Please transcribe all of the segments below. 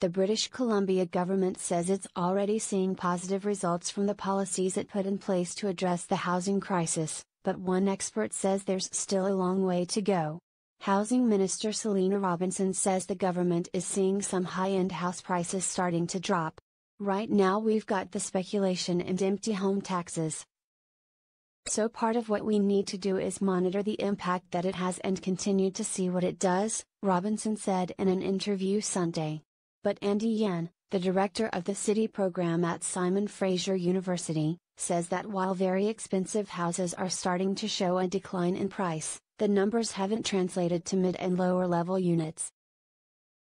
The British Columbia government says it's already seeing positive results from the policies it put in place to address the housing crisis, but one expert says there's still a long way to go. Housing Minister Selina Robinson says the government is seeing some high-end house prices starting to drop. Right now we've got the speculation and empty home taxes. So part of what we need to do is monitor the impact that it has and continue to see what it does, Robinson said in an interview Sunday. But Andy Yan, the director of the city program at Simon Fraser University, says that while very expensive houses are starting to show a decline in price, the numbers haven't translated to mid and lower level units.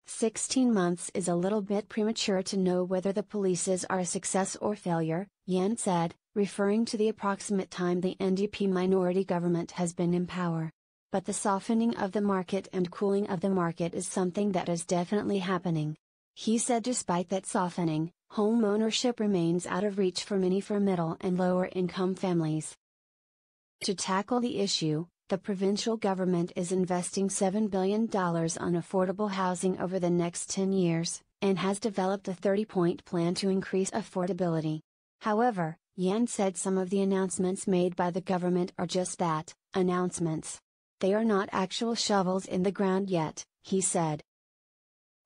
16 months is a little bit premature to know whether the policies are a success or failure, Yan said, referring to the approximate time the NDP minority government has been in power. But the softening of the market and cooling of the market is something that is definitely happening. He said despite that softening, home ownership remains out of reach for many for middle and lower income families. To tackle the issue, the provincial government is investing $7 billion on affordable housing over the next 10 years, and has developed a 30-point plan to increase affordability. However, Yan said some of the announcements made by the government are just that, announcements. They are not actual shovels in the ground yet, he said.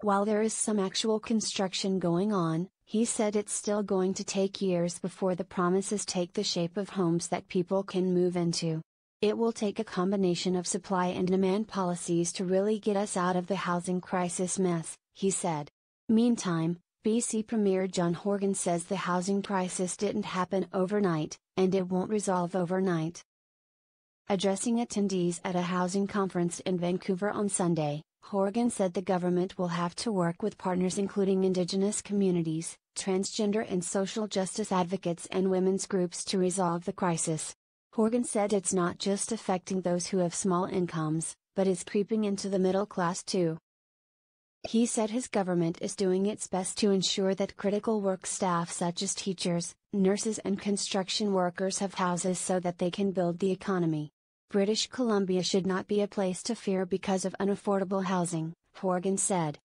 While there is some actual construction going on, he said it's still going to take years before the promises take the shape of homes that people can move into. It will take a combination of supply and demand policies to really get us out of the housing crisis mess, he said. Meantime, BC Premier John Horgan says the housing crisis didn't happen overnight, and it won't resolve overnight. Addressing attendees at a housing conference in Vancouver on Sunday, Horgan said the government will have to work with partners including Indigenous communities, transgender and social justice advocates and women's groups to resolve the crisis. Horgan said it's not just affecting those who have small incomes, but is creeping into the middle class too. He said his government is doing its best to ensure that critical work staff such as teachers, nurses and construction workers have houses so that they can build the economy. British Columbia should not be a place to fear because of unaffordable housing, Horgan said.